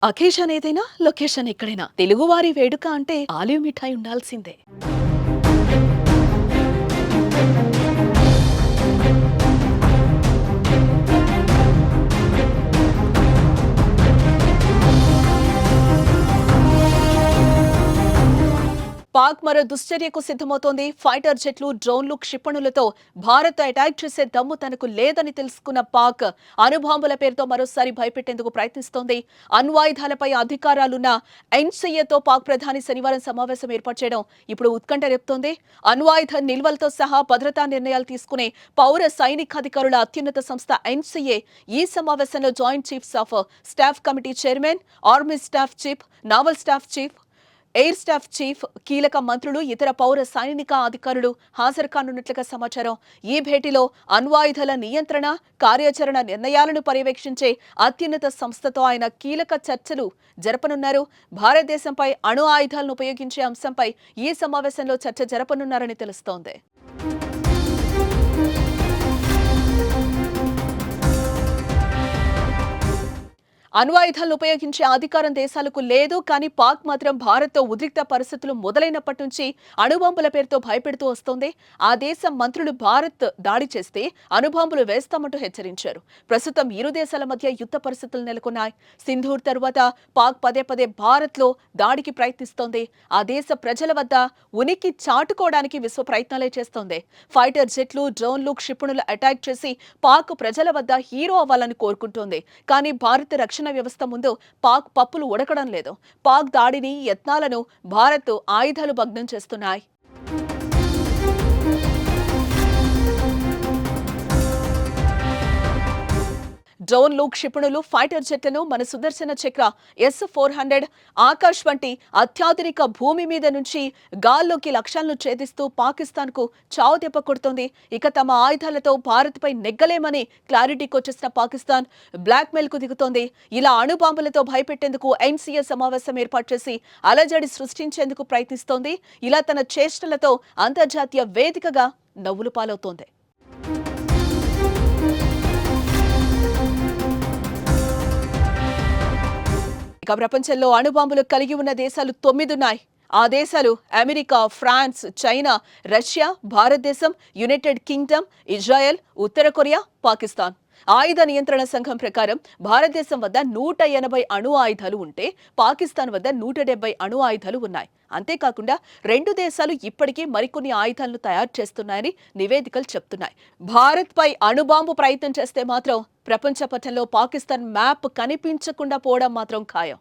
Occasion ఏదైనా location ఎక్కడైనా తెలుగువారి వేడుక అంటే ఆలివ్ మిఠాయి ఉండాల్సిందే. పాక్ మరో దుశ్చర్యకు సిద్ధమవుతోంది. ఫైటర్ జెట్లు, డ్రోన్లు, క్షిపణులతో భారత్ అటాక్ చేసే దమ్ము తనకు లేదని తెలుసుకున్న పాక్ అణుబాంబుల పేరుతో మరోసారి భయపెట్టేందుకు ప్రయత్నిస్తోంది. అణ్వాయుధాలపై అధికారాలున్న ఎన్సీఏతో పాక్ ప్రధాని శనివారం సమావేశం ఏర్పాటు చేయడం ఇప్పుడు ఉత్కంఠ రేపుతోంది. అణ్వాయుధ నిల్వలతో సహా భద్రతా నిర్ణయాలు తీసుకునే పౌర సైనికాధికారుల అత్యున్నత సంస్థ ఎన్సీఏ ఈ సమావేశంలో joint chiefs of staff committee chairman, army staff chief, naval staff chief, air staff chief, కీలక మంత్రులు, ఇతర పౌర సైనిక అధికారులు హాజరు కానున్నట్లుగా సమాచారం. ఈ భేటీలో అణ్వాయుధాల నియంత్రణ, కార్యాచరణ నిర్ణయాలను పర్యవేక్షించే అత్యున్నత సంస్థతో ఆయన కీలక చర్చలు జరపనున్నారు. భారతదేశంపై అణు ఆయుధాలను ఉపయోగించే అంశంపై ఈ సమావేశంలో చర్చ జరపనున్నారని తెలుస్తోంది. అణ్వాయుధాలను ఉపయోగించే అధికారం దేశాలకు లేదు. కానీ పాక్ మాత్రం భారత్తో ఉద్రిక్త పరిస్థితులు మొదలైనప్పటి నుంచి అణుబాంబుల పేరుతో భయపెడుతూ వస్తోంది. ఆ దేశం మంత్రులు భారత్ దాడి చేస్తే అణుబాంబులు వేస్తామంటూ హెచ్చరించారు. ప్రస్తుతం ఇరు దేశాల మధ్య యుద్ధ పరిస్థితులు నెలకొన్నాయి. సింధూర్ తరువాత పాక్ పదే పదే భారత్లో దాడికి ప్రయత్నిస్తోంది. ఆ దేశ ప్రజల వద్ద ఉనికి చాటుకోవడానికి విశ్వ ప్రయత్నాలే చేస్తోంది. ఫైటర్ జెట్లు, డ్రోన్లు, క్షిపణులు అటాక్ చేసి పాక్ ప్రజల వద్ద హీరో అవ్వాలని కోరుకుంటోంది. కానీ భారత రక్షణ వ్యవస్థ ముందు పాక్ పప్పులు ఉడకడం లేదు. పాక్ దాడిని, యత్నాలను భారత్ ఆయుధాలు భగ్నం చేస్తున్నాయి. డ్రోన్లు, క్షిపణులు, ఫైటర్ జెట్లను మన సుదర్శన చక్ర S-400 ఆకాశ్ వంటి అత్యాధునిక భూమి మీద నుంచి గాల్లోకి లక్ష్యాలను ఛేదిస్తూ పాకిస్తాన్ కు చావు దెబ్బ కొడుతోంది. ఇక తమ ఆయుధాలతో భారత్ పై నెగ్గలేమని క్లారిటీకి వచ్చేసిన పాకిస్తాన్ బ్లాక్ మెయిల్ కు దిగుతోంది. ఇలా అణుబాంబులతో భయపెట్టేందుకు ఎన్సీఏ సమావేశం ఏర్పాటు చేసి అలజడి సృష్టించేందుకు ప్రయత్నిస్తోంది. ఇలా తన చేష్టలతో అంతర్జాతీయ వేదికగా నవ్వులు పాలవుతోంది. ఇక ప్రపంచంలో అణుబాంబులు కలిగి ఉన్న దేశాలు 9 ఉన్నాయి. ఆ దేశాలు అమెరికా, ఫ్రాన్స్, చైనా, రష్యా, భారతదేశం, యునైటెడ్ కింగ్డమ్, ఇజ్రాయెల్, ఉత్తర కొరియా, పాకిస్తాన్. ఆయుధ నియంత్రణ సంఘం ప్రకారం భారతదేశం వద్ద 180 అణు ఆయుధాలు ఉంటే పాకిస్తాన్ వద్ద 170 అణు ఆయుధాలు ఉన్నాయి. అంతేకాకుండా రెండు దేశాలు ఇప్పటికీ మరికొన్ని ఆయుధాలను తయారు చేస్తున్నాయని నివేదికలు చెప్తున్నాయి. భారత్ పై అణుబాంబు ప్రయత్నం చేస్తే మాత్రం ప్రపంచ పటంలో పాకిస్తాన్ మ్యాప్ కనిపించకుండా పోవడం మాత్రం ఖాయం.